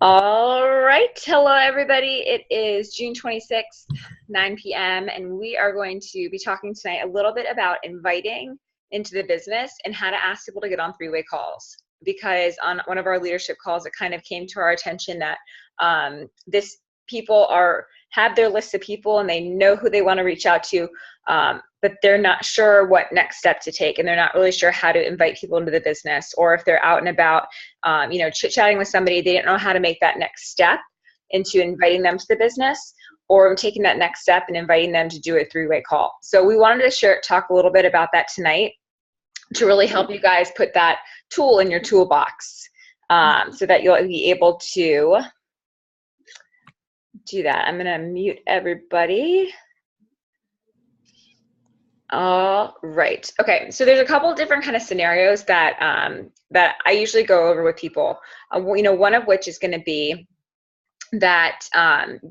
All right. Hello, everybody. It is June 26th, 9 p.m., and we are going to be talking tonight a little bit about inviting into the business and how to ask people to get on three-way calls. Because on one of our leadership calls, it kind of came to our attention that this people have their list of people and they know who they want to reach out to, but they're not sure what next step to take, and they're not really sure how to invite people into the business, or if they're out and about chit-chatting with somebody, they didn't know how to make that next step into inviting them to the business, or taking that next step and inviting them to do a three-way call. So we wanted to talk a little bit about that tonight to really help you guys put that tool in your toolbox, so that you'll be able to do that. I'm going to mute everybody. All right. Okay. So there's a couple different kind of scenarios that that I usually go over with people. One of which is going to be that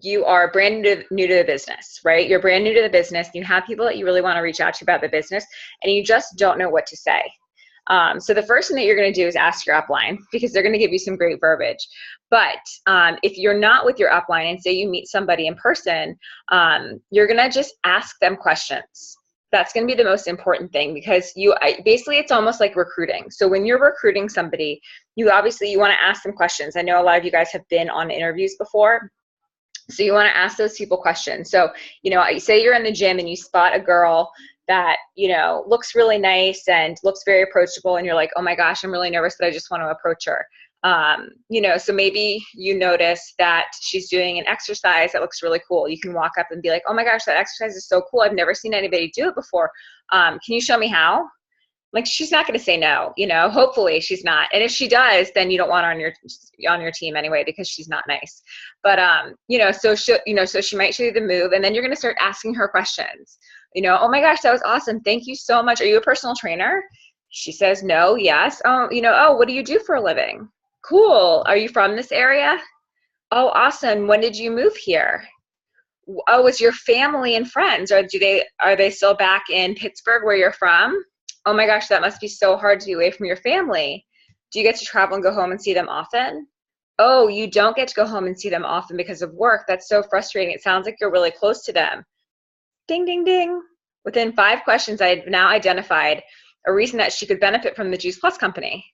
you are brand new to the business, right? You're brand new to the business. You have people that you really want to reach out to about the business, and you just don't know what to say. So the first thing that you're going to do is ask your upline, because they're going to give you some great verbiage. But if you're not with your upline and say you meet somebody in person, you're going to just ask them questions. That's going to be the most important thing, because basically it's almost like recruiting. So when you're recruiting somebody, you want to ask them questions. I know a lot of you guys have been on interviews before. So you want to ask those people questions. So, say you're in the gym and you spot a girl that, looks really nice and looks very approachable, and you're like, oh my gosh, I'm really nervous, but I just want to approach her. So maybe you notice that she's doing an exercise that looks really cool. You can walk up and be like, oh my gosh, that exercise is so cool. I've never seen anybody do it before. Can you show me how? Like, she's not going to say no, hopefully she's not. And if she does, then you don't want her on your team anyway, because she's not nice. But, so she might show you the move, and then you're going to start asking her questions. Oh my gosh, that was awesome. Thank you so much. Are you a personal trainer? She says no. Yes. Oh, what do you do for a living? Cool. Are you from this area? Oh, awesome. When did you move here? Oh, is your family and friends, or are they still back in Pittsburgh where you're from? Oh my gosh, that must be so hard to be away from your family. Do you get to travel and go home and see them often? Oh, you don't get to go home and see them often because of work. That's so frustrating. It sounds like you're really close to them. Ding, ding, ding. Within 5 questions, I had now identified a reason that she could benefit from the Juice Plus company.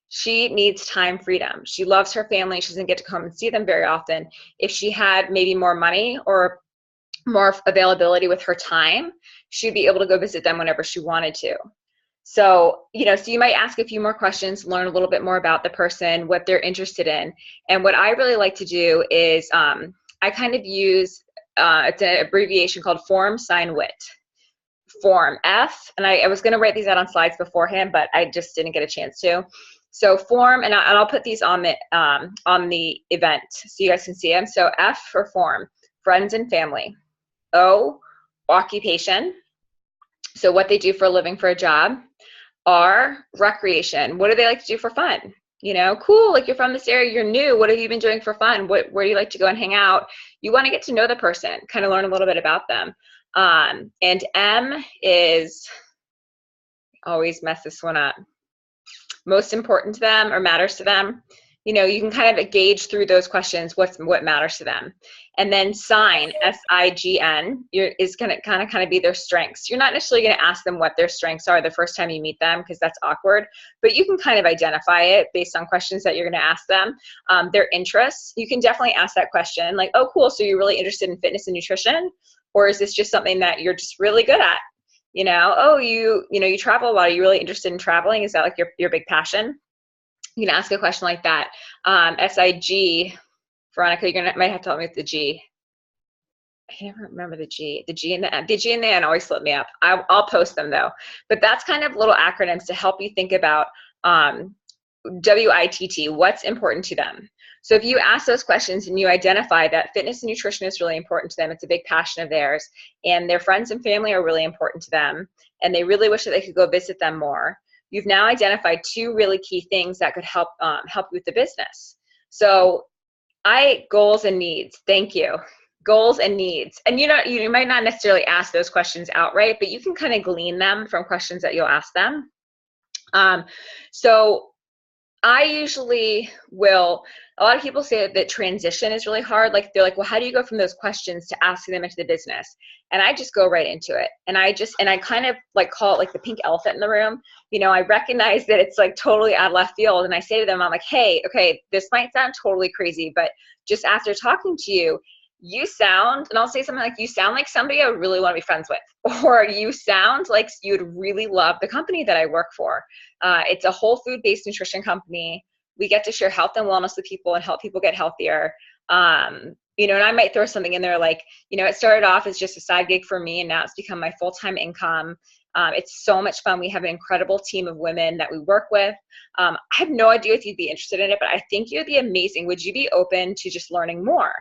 She needs time freedom. She loves her family. She doesn't get to come and see them very often. If she had maybe more money or more availability with her time, she'd be able to go visit them whenever she wanted to. So, so you might ask a few more questions, learn a little bit more about the person, what they're interested in. And what I really like to do is I kind of use, it's an abbreviation called Form, Sign, Wit. Form, F, and I was going to write these out on slides beforehand, but I just didn't get a chance to. So form, and I'll put these on the event so you guys can see them. So F for form, friends and family. O, occupation, so what they do for a living, for a job. R, recreation, what do they like to do for fun? Cool, like, you're from this area, you're new, what have you been doing for fun? Where do you like to go and hang out? You want to get to know the person, kind of learn a little bit about them. And M is, always mess this one up, most important to them or matters to them. You can kind of gauge through those questions what matters to them. And then sign, S-I-G-N, is going to kind of be their strengths. You're not necessarily going to ask them what their strengths are the first time you meet them, because that's awkward, but you can kind of identify it based on questions that you're going to ask them. Their interests, you can definitely ask that question, like, oh cool, so you're really interested in fitness and nutrition, or is this just something that you're just really good at? Oh, you travel a lot, are you really interested in traveling? Is that like your big passion? You can ask a question like that. S-I-G, Veronica, might have to help me with the G. I can never remember the G. The G and the N. The G and the N always slip me up. I'll post them though. But that's kind of little acronyms to help you think about WITT, what's important to them. So if you ask those questions and you identify that fitness and nutrition is really important to them, it's a big passion of theirs, and their friends and family are really important to them, and they really wish that they could go visit them more, you've now identified 2 really key things that could help you with the business. So goals and needs. Thank you. Goals and needs. And you might not necessarily ask those questions outright, but you can kind of glean them from questions that you'll ask them. So I usually will, a lot of people say that transition is really hard. Like they're like, well, how do you go from those questions to asking them into the business? And I just go right into it. And I kind of like call it like the pink elephant in the room. You know, I recognize that it's like totally out of left field. And I say to them, I'm like, hey, okay, this might sound totally crazy, but just after talking to you, you sound, and I'll say something like, you sound like somebody I would really want to be friends with, or you sound like you'd really love the company that I work for. It's a whole food-based nutrition company. We get to share health and wellness with people and help people get healthier. You know, and I might throw something in there like, you know, it started off as just a side gig for me, and now it's become my full-time income. It's so much fun. We have an incredible team of women that we work with. I have no idea if you'd be interested in it, but I think you'd be amazing. Would you be open to just learning more?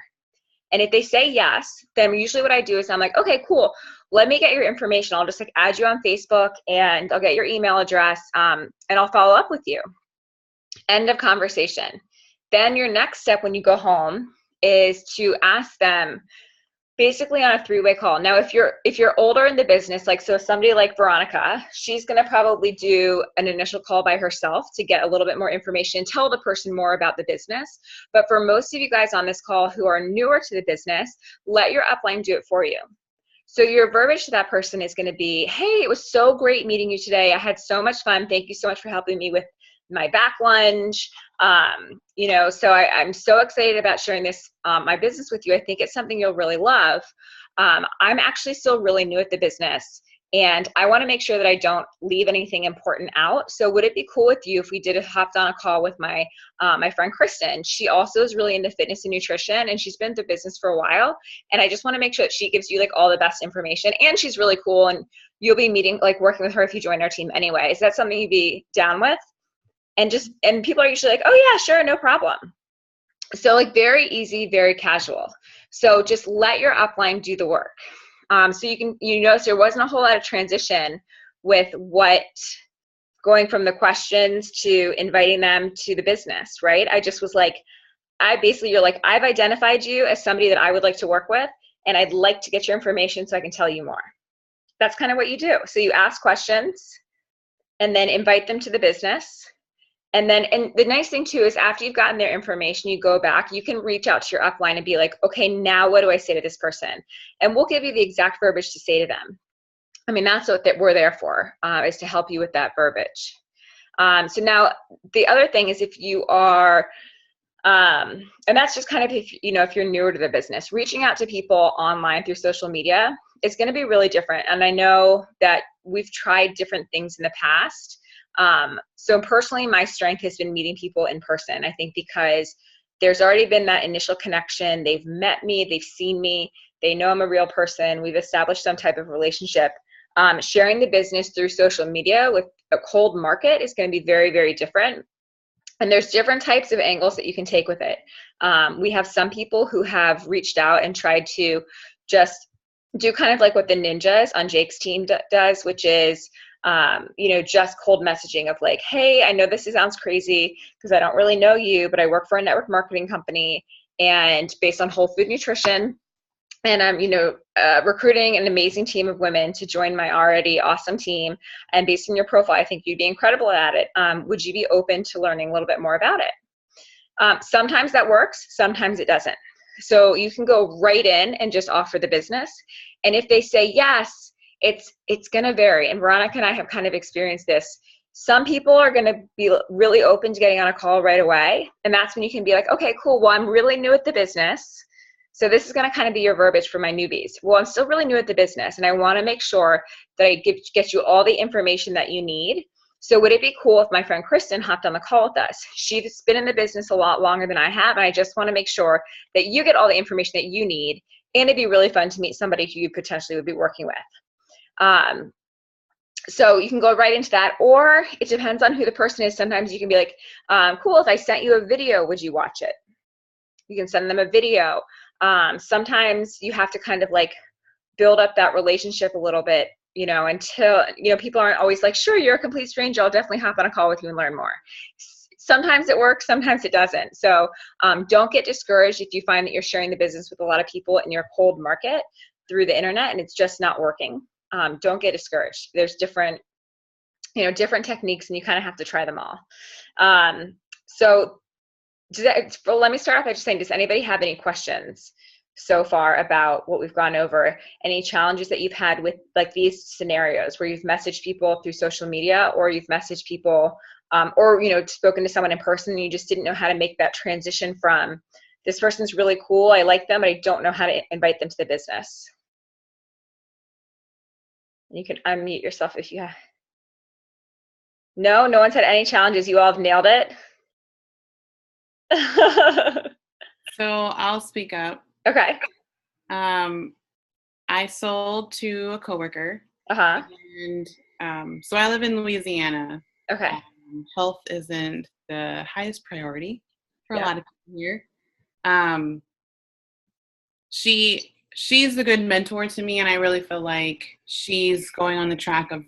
And if they say yes, then usually what I do is I'm like, okay, cool. Let me get your information. I'll just like add you on Facebook and I'll get your email address and I'll follow up with you. End of conversation. Then your next step when you go home is to ask them basically on a three-way call. Now, if you're older in the business, like so somebody like Veronica, she's going to probably do an initial call by herself to get a little bit more information, tell the person more about the business. But for most of you guys on this call who are newer to the business, let your upline do it for you. So your verbiage to that person is going to be, hey, it was so great meeting you today. I had so much fun. Thank you so much for helping me with my back lunge. You know, so I'm so excited about sharing this, my business with you. I think it's something you'll really love. I'm actually still really new at the business and I want to make sure that I don't leave anything important out. So would it be cool with you if we hopped on a call with my friend Kristen? She also is really into fitness and nutrition and she's been in the business for a while. And I just want to make sure that she gives you like all the best information, and she's really cool and you'll be working with her if you join our team anyway. Is that something you'd be down with? And people are usually like, oh yeah, sure, no problem. So like very easy, very casual. So just let your upline do the work. So you notice there wasn't a whole lot of transition with going from the questions to inviting them to the business, right? I just was like, you're like, I've identified you as somebody that I would like to work with, and I'd like to get your information so I can tell you more. That's kind of what you do. So you ask questions and then invite them to the business. And the nice thing too is after you've gotten their information, you go back, you can reach out to your upline and be like, okay, now what do I say to this person? And we'll give you the exact verbiage to say to them. I mean, that's what we're there for, is to help you with that verbiage. So now the other thing is if you are, and that's just kind of if you're newer to the business, reaching out to people online through social media is going to be really different. And I know that we've tried different things in the past. So personally, my strength has been meeting people in person. I think because there's already been that initial connection. They've met me, they've seen me, they know I'm a real person. We've established some type of relationship. Sharing the business through social media with a cold market is going to be very, very different. And there's different types of angles that you can take with it. We have some people who have reached out and tried to just do kind of like what the ninjas on Jake's team does, which is just cold messaging of like, hey, I know this sounds crazy because I don't really know you, but I work for a network marketing company and based on whole food nutrition. And I'm, recruiting an amazing team of women to join my already awesome team. And based on your profile, I think you'd be incredible at it. Would you be open to learning a little bit more about it? Sometimes that works, sometimes it doesn't. So you can go right in and just offer the business. And if they say yes, it's going to vary. And Veronica and I have kind of experienced this. Some people are going to be really open to getting on a call right away. And that's when you can be like, okay, cool. Well, I'm really new at the business. So this is going to kind of be your verbiage for my newbies. Well, I'm still really new at the business and I want to make sure that I get you all the information that you need. So would it be cool if my friend Kristen hopped on the call with us? She's been in the business a lot longer than I have. And I just want to make sure that you get all the information that you need. And it'd be really fun to meet somebody who you potentially would be working with. So you can go right into that, or it depends on who the person is. Sometimes you can be like, cool, if I sent you a video, would you watch it? You can send them a video. Sometimes you have to kind of like build up that relationship a little bit, until, people aren't always like, sure, you're a complete stranger, I'll definitely hop on a call with you and learn more. Sometimes it works, sometimes it doesn't. So don't get discouraged if you find that you're sharing the business with a lot of people in your cold market through the internet and it's just not working. Don't get discouraged. There's different techniques and you kind of have to try them all. So well, let me start off by just saying, does anybody have any questions so far about what we've gone over? Any challenges that you've had with like these scenarios where you've messaged people through social media, or you've messaged people or, spoken to someone in person and you just didn't know how to make that transition from this person's really cool, I like them, but I don't know how to invite them to the business? You can unmute yourself if you have. No one's had any challenges. You all have nailed it. So I'll speak up. Okay. I sold to a coworker. Uh-huh. And so I live in Louisiana. Okay. Health isn't the highest priority for a lot of people here. She's a good mentor to me, and I really feel like she's going on the track of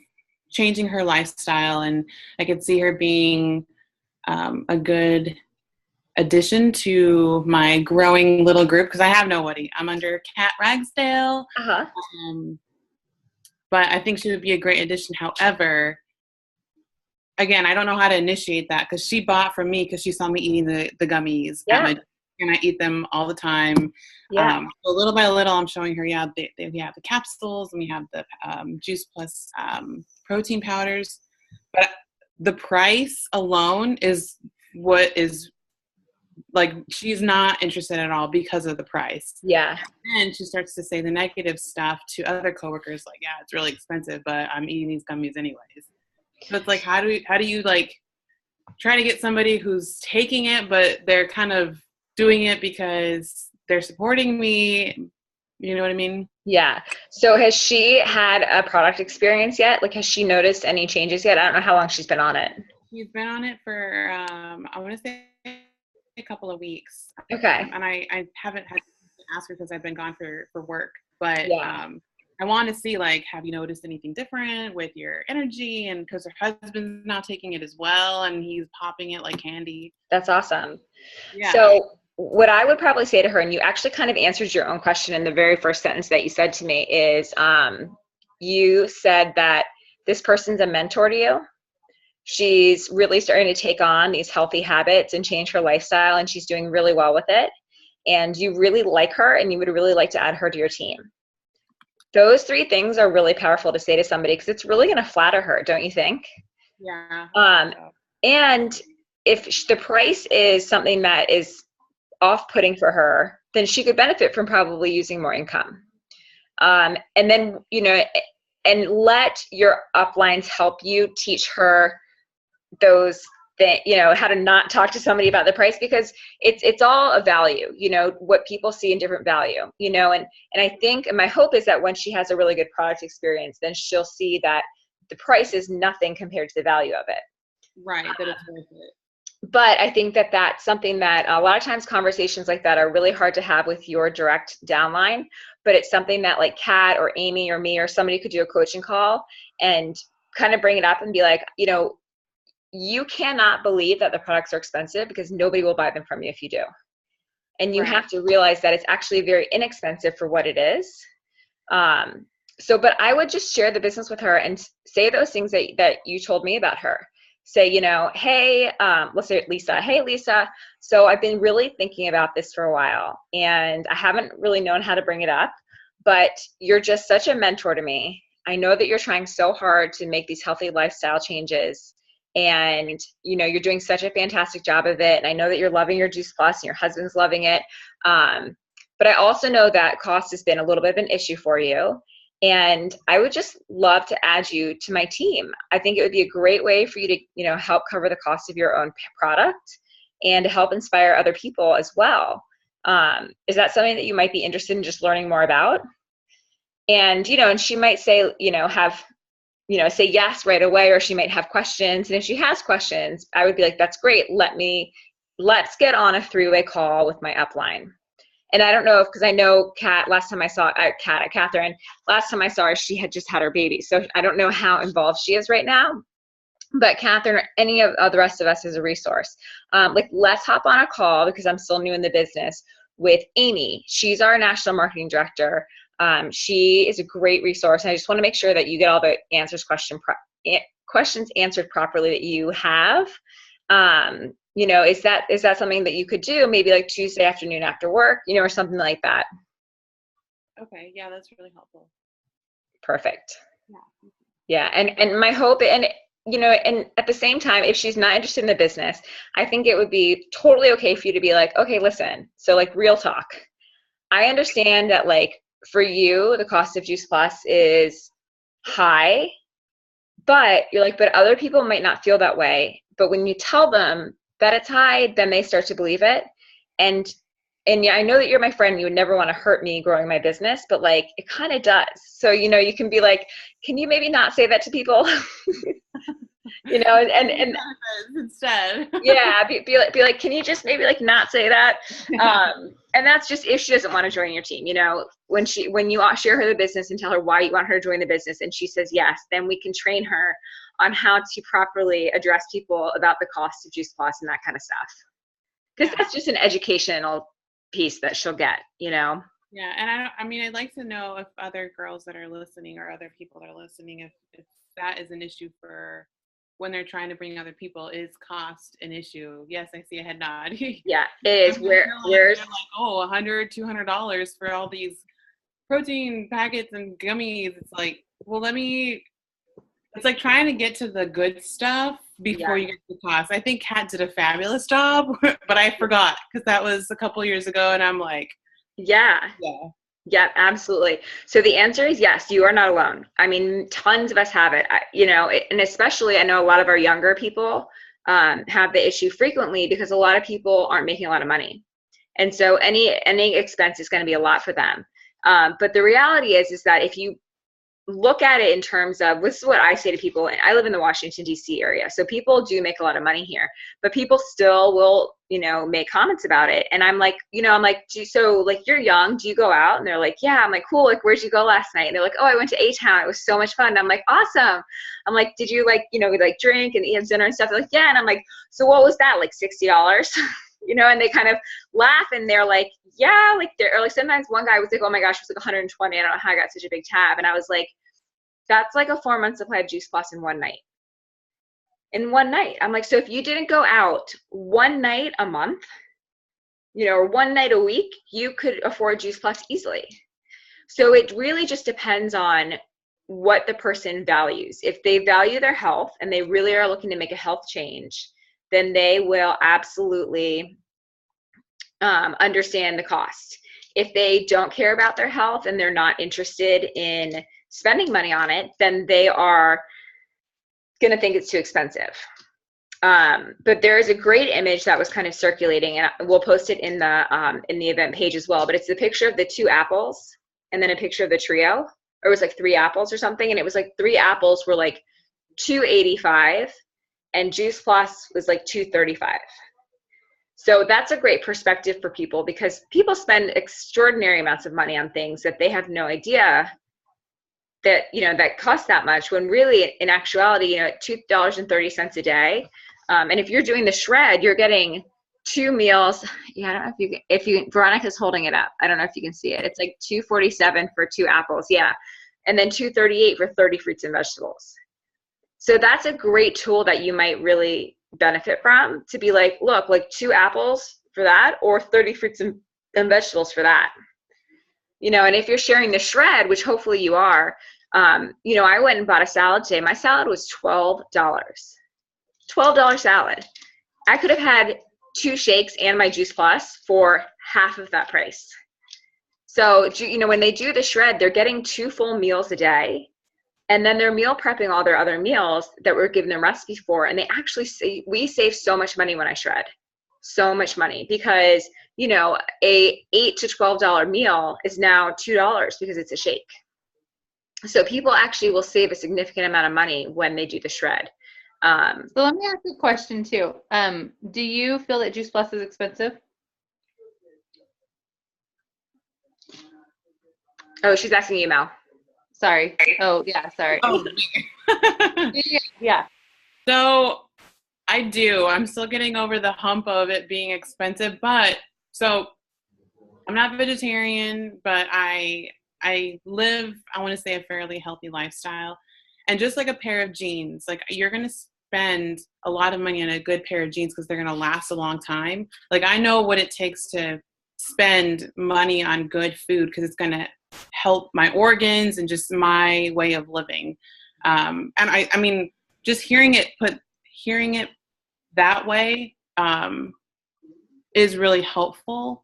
changing her lifestyle, and I could see her being a good addition to my growing little group, because I have nobody. I'm under Kat Ragsdale. Uh-huh. But I think she would be a great addition. However, again, I don't know how to initiate that, because she bought from me because she saw me eating the gummies at my, and I eat them all the time. So little by little, I'm showing her, we have the capsules, and we have the Juice Plus protein powders. But the price alone is what is, like, she's not interested at all because of the price. Yeah. And she starts to say the negative stuff to other coworkers, like, yeah, it's really expensive, but I'm eating these gummies anyways. So it's like, how do you like try to get somebody who's taking it, but they're kind of doing it because they're supporting me? You know what I mean? Yeah. So has she had a product experience yet? Like, has she noticed any changes yet? I don't know how long she's been on it. She's been on it for, I want to say a couple of weeks. Okay. And I haven't had to ask her because I've been gone for work. But I want to see, like, have you noticed anything different with your energy? And because her husband's now taking it as well, and he's popping it like candy. That's awesome. Yeah. So what I would probably say to her, and you actually kind of answered your own question in the very first sentence that you said to me, is you said that this person's a mentor to you. She's really starting to take on these healthy habits and change her lifestyle, and she's doing really well with it. And you really like her, and you would really like to add her to your team. Those three things are really powerful to say to somebody, because it's really going to flatter her, don't you think? Yeah. And if the price is something that is off-putting for her, then she could benefit from probably using more income. And then, and let your uplines help you teach her those things, how to not talk to somebody about the price, because it's all a value, what people see in different value, and I think, and my hope is that when she has a really good product experience, then she'll see that the price is nothing compared to the value of it. Right. That it's worth it. But I think that that's something that a lot of times conversations like that are really hard to have with your direct downline, but it's something that like Kat or Amy or me or somebody could do a coaching call and kind of bring it up and be like, you cannot believe that the products are expensive, because nobody will buy them from you if you do. And you have to realize that it's actually very inexpensive for what it is. But I would just share the business with her and say those things that you told me about her. Say, hey, let's say Lisa, hey, Lisa, so I've been really thinking about this for a while, and I haven't really known how to bring it up, but you're just such a mentor to me. I know that you're trying so hard to make these healthy lifestyle changes, and you're doing such a fantastic job of it, and I know that you're loving your Juice Plus and your husband's loving it, but I also know that cost has been a little bit of an issue for you, and I would just love to add you to my team. I think it would be a great way for you to help cover the cost of your own product and to help inspire other people as well. Is that something that you might be interested in just learning more about? And and she might say say yes right away, or she might have questions. And if she has questions, I would be like, that's great. Let's get on a 3-way call with my upline. And I don't know because I know Catherine, last time I saw her, she had just had her baby. So I don't know how involved she is right now. But Catherine, or any of the rest of us is a resource. Let's hop on a call, because I'm still new in the business, with Amy. She's our national marketing director. She is a great resource. And I just want to make sure that you get all the questions answered properly that you have. is that something that you could do maybe like Tuesday afternoon after work, or something like that? Okay. Yeah, that's really helpful. Perfect. Yeah. Yeah. And my hope, and and at the same time, if she's not interested in the business, I think it would be totally okay for you to be like, okay, listen, so like real talk. I understand that like for you, the cost of Juice Plus is high, but you're like, but other people might not feel that way. But when you tell them that it's high, then they start to believe it. And yeah, I know that you're my friend. You would never want to hurt me growing my business, but like it kind of does. So, you can be like, can you maybe not say that to people? And instead. yeah, be like, can you just maybe like not say that? And that's just if she doesn't want to join your team. When you share her the business and tell her why you want her to join the business, and she says yes, then we can train her on how to properly address people about the cost of Juice Plus and that kind of stuff. Because that's just an educational piece that she'll get. Yeah, and I'd like to know if other girls that are listening or other people that are listening, if that is an issue for when they're trying to bring other people. Is cost an issue? Yes, I see a head nod. Yeah, it is. Where's like, oh, $100, $200 for all these protein packets and gummies? It's like, well, it's like trying to get to the good stuff before you get to the cost. I think Kat did a fabulous job, but I forgot because that was a couple years ago, and I'm like, yeah, absolutely. So the answer is yes, you are not alone. I mean, tons of us have it, and especially I know a lot of our younger people have the issue frequently because a lot of people aren't making a lot of money. And so any expense is going to be a lot for them. But the reality is that if you look at it in terms of, this is what I say to people, and I live in the Washington, D.C. area, so people do make a lot of money here, but people still will, make comments about it. And I'm like, so like, you're young, do you go out? And they're like, yeah. I'm like, cool, like, where'd you go last night? And they're like, oh, I went to A-Town, it was so much fun. And I'm like, awesome. I'm like, did you like, like drink and eat dinner and stuff? They're like, yeah. And I'm like, so what was that, like $60? And they kind of laugh and they're like, yeah, like they're like, sometimes one guy was like, oh my gosh, it was like 120. I don't know how I got such a big tab. And I was like, that's like a 4-month supply of Juice Plus in one night. In one night. I'm like, so if you didn't go out one night a month, or one night a week, you could afford Juice Plus easily. So it really just depends on what the person values. If they value their health and they really are looking to make a health change, then they will absolutely understand the cost. If they don't care about their health and they're not interested in spending money on it, then they are going to think it's too expensive. But there is a great image that was kind of circulating, and we'll post it in the event page as well. But it's the picture of the 2 apples and then a picture of the trio, or it was like 3 apples or something, and it was like 3 apples were like $2.85, and Juice Plus was like $2.35. So that's a great perspective for people, because people spend extraordinary amounts of money on things that they have no idea that, that cost that much, when really in actuality, $2.30 a day. And if you're doing the shred, you're getting 2 meals. Yeah, I don't know if you Veronica's holding it up. I don't know if you can see it. It's like $2.47 for 2 apples. Yeah. And then $2.38 for 30 fruits and vegetables. So that's a great tool that you might really benefit from, to be like, look, like 2 apples for that, or 30 fruits and vegetables for that. And if you're sharing the shred, which hopefully you are, I went and bought a salad today. My salad was $12. $12 salad. I could have had 2 shakes and my Juice Plus for half of that price. So, when they do the shred, they're getting 2 full meals a day. And then they're meal prepping all their other meals that we're giving them recipes for. And they actually say, we save so much money when I shred. So much money, because, a $8 to $12 meal is now $2 because it's a shake. So people actually will save a significant amount of money when they do the shred. So let me ask you a question too. Do you feel that Juice Plus is expensive? Oh, she's asking you, Mel. Sorry. Oh, yeah, sorry. Oh. Yeah. So I do. I'm still getting over the hump of it being expensive, but so I'm not vegetarian, but I live, I want to say, a fairly healthy lifestyle. And just like a pair of jeans, like you're going to spend a lot of money on a good pair of jeans because they're going to last a long time. Like, I know what it takes to spend money on good food because it's going to help my organs and just my way of living. And I mean, just hearing it that way is really helpful.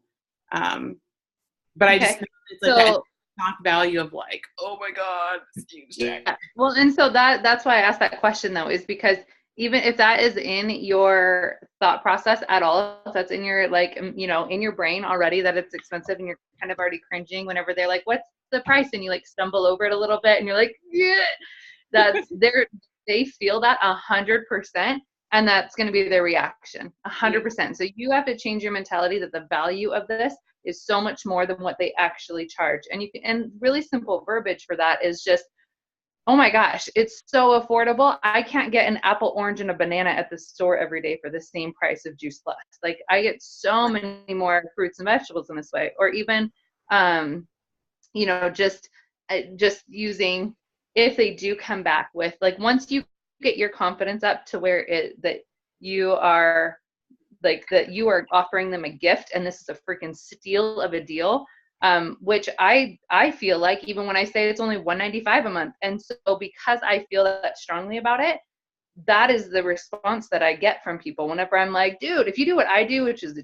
But I just think it's like that shock value of like, oh my God, this huge check. Yeah. Well, and so that's why I asked that question though, is because even if that is in your thought process at all, if that's in your, like, you know, in your brain already that it's expensive and you're kind of already cringing whenever they're like, what's the price? And you like stumble over it a little bit and you're like, yeah, they feel that 100%. And that's going to be their reaction 100%. So you have to change your mentality that the value of this is so much more than what they actually charge. And you can, and really simple verbiage for that is just, oh my gosh, it's so affordable. I can't get an apple, orange, and a banana at the store every day for the same price of Juice Plus. Like, I get so many more fruits and vegetables in this way. Or even, you know, just using, if they do come back with, like, once you get your confidence up to where that you are offering them a gift and this is a freaking steal of a deal, which I feel like even when I say it's only $195 a month. And so because I feel that strongly about it, that is the response that I get from people whenever I'm like, dude, if you do what I do, which is the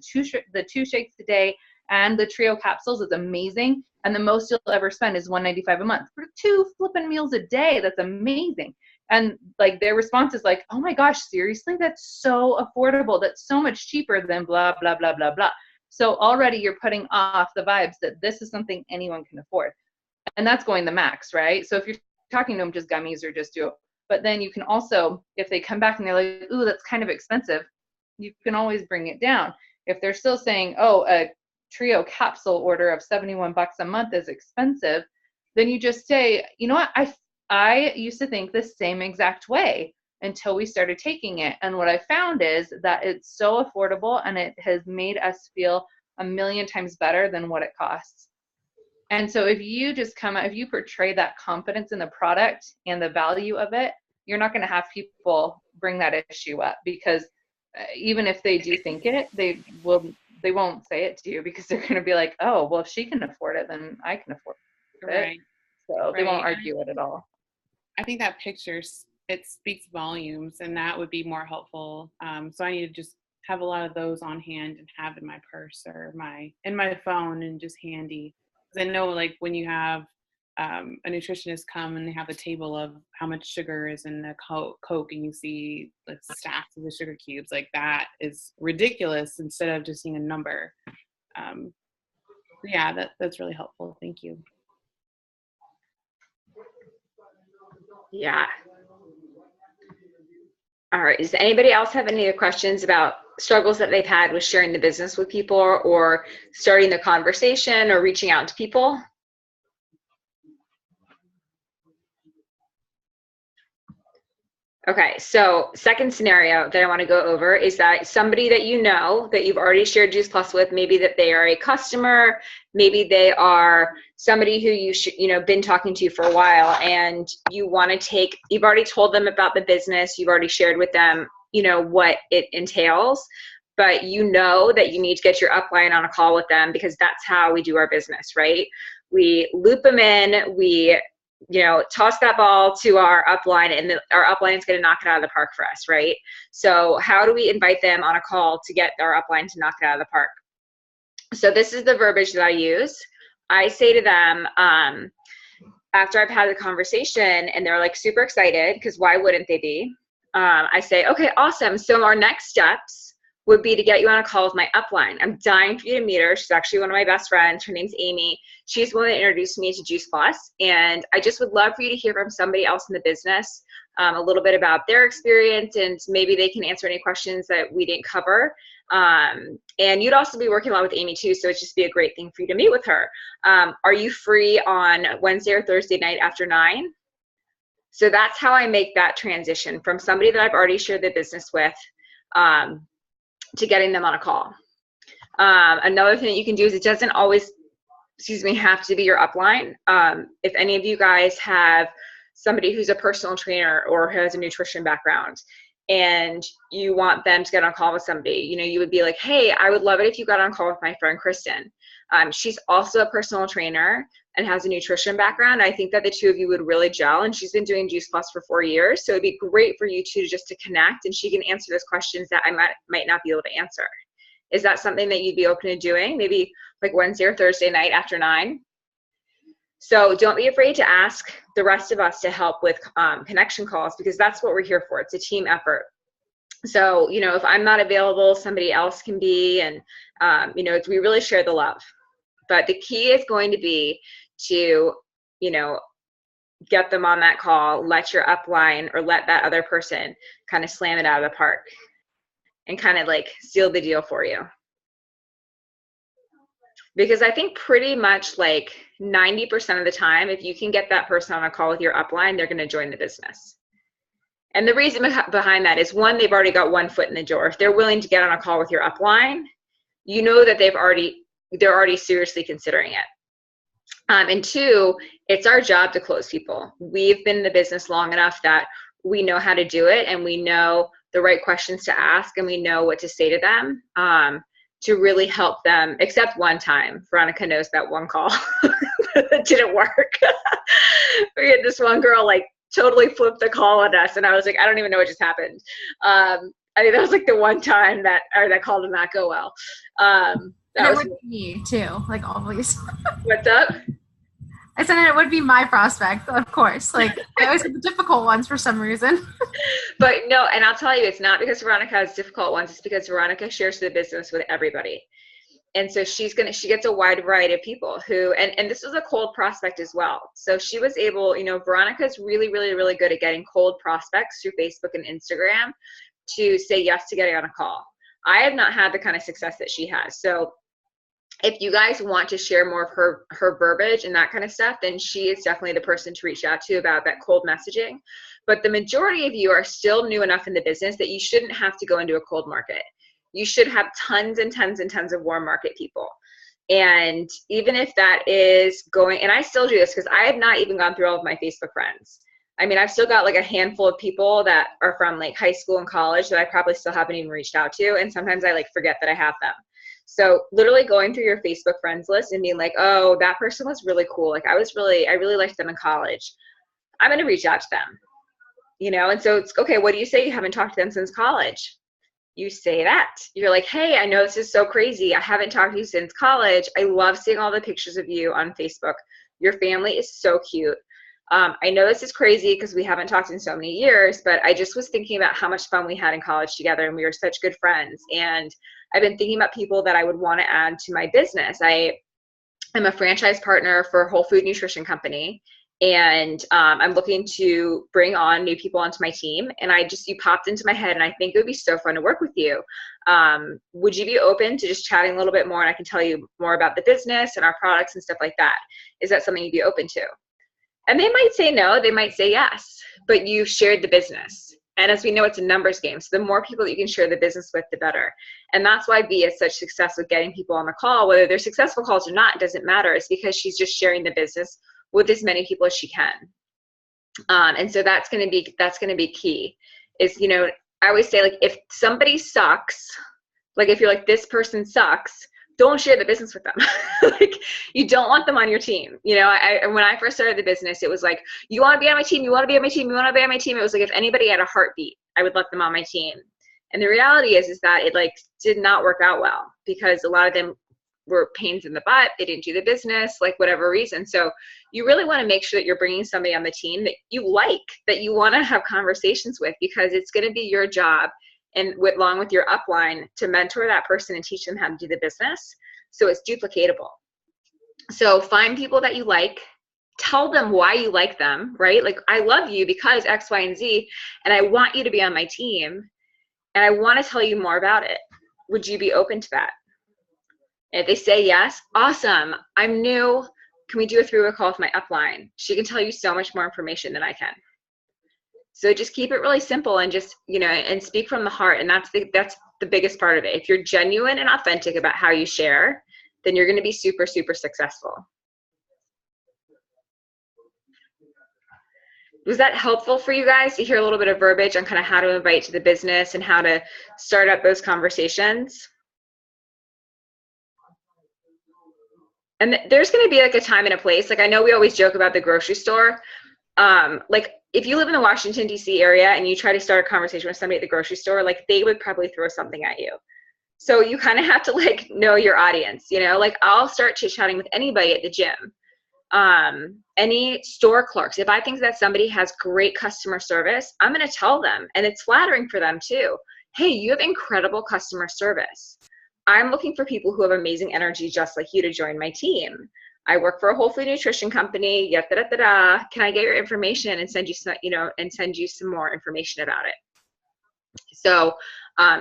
two shakes a day and the trio capsules, is amazing. And the most you'll ever spend is $195 a month for 2 flipping meals a day. That's amazing. And like their response is like, oh my gosh, seriously? That's so affordable. That's so much cheaper than blah, blah, blah, blah, blah. So already you're putting off the vibes that this is something anyone can afford. And that's going the max, right? So if you're talking to them just gummies or just do it, but then you can also, if they come back and they're like, ooh, that's kind of expensive, you can always bring it down. If they're still saying, oh, a trio capsule order of $71 a month is expensive, then you just say, you know what, I used to think the same exact way until we started taking it. And what I found is that it's so affordable and it has made us feel 1,000,000 times better than what it costs. And so if you just if you portray that confidence in the product and the value of it, you're not going to have people bring that issue up, because even if they do think it, they won't say it to you, because they're going to be like, oh, well, if she can afford it, then I can afford it. Right. So they won't argue it at all. I think that picture, it speaks volumes, and that would be more helpful. So I need to just have a lot of those on hand and have in my purse or in my phone and just handy. Because I know, like, when you have a nutritionist come and they have a table of how much sugar is in the Coke and you see the stacks of the sugar cubes, like, that is ridiculous instead of just seeing a number. Yeah, that's really helpful. Thank you. Yeah. All right. Does anybody else have any questions about struggles that they've had with sharing the business with people, or starting the conversation, or reaching out to people? Okay, so second scenario that I want to go over is that somebody that you know that you've already shared Juice Plus with, maybe that they are a customer, maybe they are somebody who you been talking to for a while, and you want to take, you've already told them about the business, you've already shared with them, what it entails, but you know that you need to get your upline on a call with them, because that's how we do our business, right? We loop them in, we toss that ball to our upline, and our upline is going to knock it out of the park for us, right? So how do we invite them on a call to get our upline to knock it out of the park? So this is the verbiage that I use. I say to them, after I've had the conversation and they're like super excited, because why wouldn't they be? I say, okay, awesome. So our next steps would be to get you on a call with my upline. I'm dying for you to meet her. She's actually one of my best friends. Her name's Amy. She's the one that introduced me to Juice Plus. And I just would love for you to hear from somebody else in the business, a little bit about their experience, and maybe they can answer any questions that we didn't cover. And you'd also be working a lot with Amy too, so it'd just be a great thing for you to meet with her. Are you free on Wednesday or Thursday night after 9? So that's how I make that transition from somebody that I've already shared the business with, to getting them on a call. Another thing that you can do is, it doesn't always, have to be your upline. If any of you guys have somebody who's a personal trainer or has a nutrition background, and you want them to get on a call with somebody, you know, you would be like, hey, I would love it if you got on a call with my friend Kristen. She's also a personal trainer and has a nutrition background. I think that the two of you would really gel, and she's been doing Juice Plus for 4 years. So it'd be great for you two just to connect, and she can answer those questions that I might not be able to answer. Is that something that you'd be open to doing? Maybe like Wednesday or Thursday night after 9? So don't be afraid to ask the rest of us to help with connection calls, because that's what we're here for. It's a team effort. So, you know, if I'm not available, somebody else can be, and, you know, we really share the love. But the key is going to be to, you know, get them on that call, let your upline or let that other person kind of slam it out of the park and kind of like seal the deal for you. Because I think pretty much like 90% of the time, if you can get that person on a call with your upline, they're going to join the business. And the reason behind that is, one, they've already got one foot in the door. If they're willing to get on a call with your upline, you know that they're already seriously considering it. And two, it's our job to close people. We've been in the business long enough that we know how to do it, and we know the right questions to ask, and we know what to say to them to really help them. Except one time, Veronica knows that one call that didn't work. We had this one girl like totally flipped the call on us, and I was like, I don't even know what just happened. I mean, that was like the one time that call did not go well. That would be me too, like always. What's up? I said it would be my prospect, of course. Like, I always have the difficult ones for some reason. But no, and I'll tell you, it's not because Veronica has difficult ones. It's because Veronica shares the business with everybody. And so she gets a wide variety of people who, and this was a cold prospect as well. So she was able, you know, Veronica's really, really, really good at getting cold prospects through Facebook and Instagram to say yes to getting on a call. I have not had the kind of success that she has. So if you guys want to share more of her verbiage and that kind of stuff, then she is definitely the person to reach out to about that cold messaging. But the majority of you are still new enough in the business that you shouldn't have to go into a cold market. You should have tons and tons and tons of warm market people. And even if that is going, and I still do this because I have not even gone through all of my Facebook friends. I mean, I've still got like a handful of people that are from like high school and college that I probably still haven't even reached out to. And sometimes I like forget that I have them. So literally going through your Facebook friends list and being like, oh, that person was really cool. Like I really liked them in college. I'm going to reach out to them, you know? And so it's okay. What do you say? You haven't talked to them since college. You say that. You're like, hey, I know this is so crazy. I haven't talked to you since college. I love seeing all the pictures of you on Facebook. Your family is so cute. I know this is crazy because we haven't talked in so many years, but I just was thinking about how much fun we had in college together, and we were such good friends. And I've been thinking about people that I would want to add to my business. I am a franchise partner for a Whole Food Nutrition Company, and I'm looking to bring on new people onto my team. And you popped into my head, and I think it would be so fun to work with you. Would you be open to just chatting a little bit more, and I can tell you more about the business and our products and stuff like that? Is that something you'd be open to? And they might say no, they might say yes, but you shared the business. And as we know, it's a numbers game. So the more people that you can share the business with, the better. And that's why Bea has such success with getting people on the call. Whether they're successful calls or not, it doesn't matter. It's because she's just sharing the business with as many people as she can. And so that's going to be key. Is, you know, I always say, like, if somebody sucks, like if you're like, this person sucks, don't share the business with them. Like, you don't want them on your team. You know, when I first started the business, it was like, you want to be on my team, you want to be on my team, you want to be on my team. It was like, if anybody had a heartbeat, I would let them on my team. And the reality is that it like did not work out well, because a lot of them were pains in the butt. They didn't do the business, like whatever reason. So you really want to make sure that you're bringing somebody on the team that you like, that you want to have conversations with, because it's going to be your job, and along with your upline, to mentor that person and teach them how to do the business, so it's duplicatable. So find people that you like, tell them why you like them, right? Like, I love you because X, Y, and Z, and I want you to be on my team, and I want to tell you more about it. Would you be open to that? And if they say yes, awesome. I'm new. Can we do a 3-way call with my upline? She can tell you so much more information than I can. So just keep it really simple, and just, you know, and speak from the heart. And that's the biggest part of it. If you're genuine and authentic about how you share, then you're going to be super, super successful. Was that helpful for you guys to hear a little bit of verbiage on kind of how to invite to the business and how to start up those conversations? And there's going to be like a time and a place. Like I know we always joke about the grocery store. Like if you live in the Washington, D.C. area and you try to start a conversation with somebody at the grocery store, like they would probably throw something at you. So you kind of have to like know your audience, you know, like I'll start chit-chatting with anybody at the gym. Any store clerks, if I think that somebody has great customer service, I'm going to tell them, and it's flattering for them too. Hey, you have incredible customer service. I'm looking for people who have amazing energy just like you to join my team. I work for a whole food nutrition company. Can I get your information and send you some, you know, and send you some more information about it? So,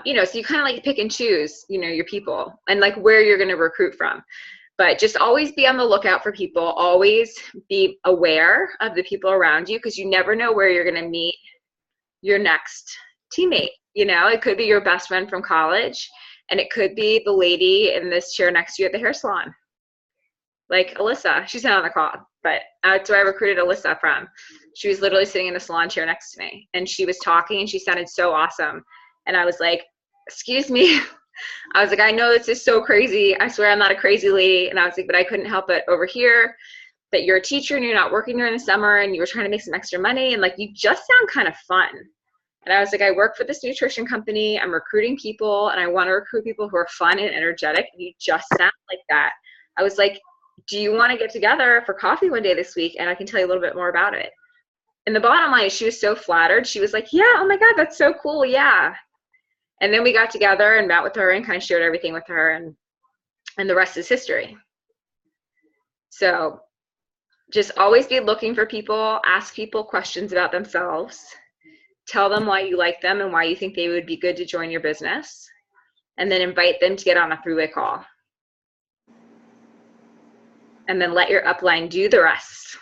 you know, so you kind of like pick and choose, you know, your people and like where you're going to recruit from. But just always be on the lookout for people. Always be aware of the people around you because you never know where you're going to meet your next teammate. You know, it could be your best friend from college, and it could be the lady in this chair next to you at the hair salon. Like Alyssa, she's not on the call, but that's where I recruited Alyssa from. She was literally sitting in the salon chair next to me, and she was talking, and she sounded so awesome. And I was like, excuse me. I was like, I know this is so crazy. I swear I'm not a crazy lady. And I was like, but I couldn't help it over here that you're a teacher and you're not working during the summer and you were trying to make some extra money. And like, you just sound kind of fun. And I was like, I work for this nutrition company. I'm recruiting people and I want to recruit people who are fun and energetic. And you just sound like that. I was like, do you want to get together for coffee one day this week? And I can tell you a little bit more about it. And the bottom line is she was so flattered. She was like, yeah, oh my God, that's so cool. Yeah. And then we got together and met with her and kind of shared everything with her, and the rest is history. So just always be looking for people, ask people questions about themselves, tell them why you like them and why you think they would be good to join your business, and then invite them to get on a three-way call. And then let your upline do the rest.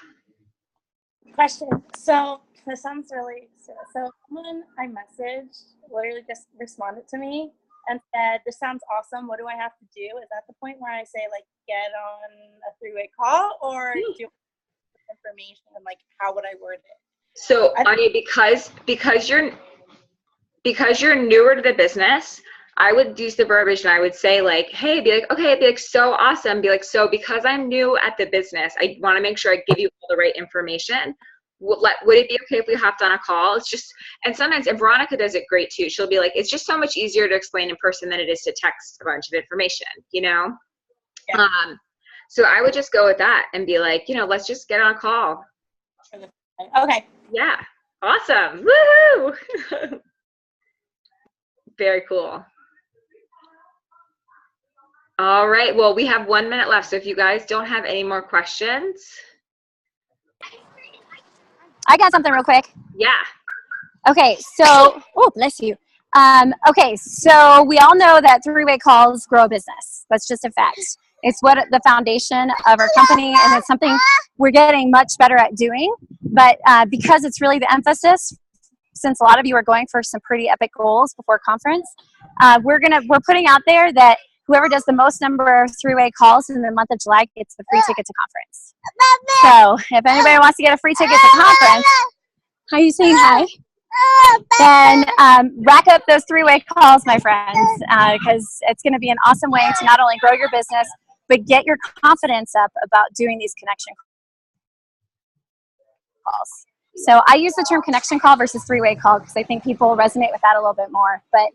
Question. So this sounds really silly. So someone I messaged literally just responded to me and said, this sounds awesome. What do I have to do? Is that the point where I say like get on a three-way call, or do you have information and like how would I word it? So Anya, because you're newer to the business, I would use the verbiage and I would say like, hey, be like, okay, be like, so awesome. Be like, so because I'm new at the business, I want to make sure I give you all the right information. Would it be okay if we hopped on a call? It's just, and sometimes, and Veronica does it great too. She'll be like, it's just so much easier to explain in person than it is to text a bunch of information, you know? Yeah. So I would just go with that and be like, you know, let's just get on a call. Okay. Yeah. Awesome. Woohoo! Very cool. All right. Well, we have 1 minute left. So if you guys don't have any more questions. I got something real quick. Yeah. Okay. So, oh, bless you. Okay. So we all know that three-way calls grow a business. That's just a fact. It's what the foundation of our company, and it's something we're getting much better at doing. But because it's really the emphasis, since a lot of you are going for some pretty epic goals before conference, we're putting out there that whoever does the most number of three-way calls in the month of July gets the free ticket to conference. So if anybody wants to get a free ticket to conference, are you saying hi? Then rack up those three-way calls, my friends, because it's going to be an awesome way to not only grow your business, but get your confidence up about doing these connection calls. So I use the term connection call versus three-way call because I think people resonate with that a little bit more. But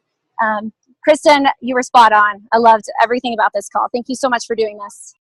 Kristen, you were spot on. I loved everything about this call. Thank you so much for doing this.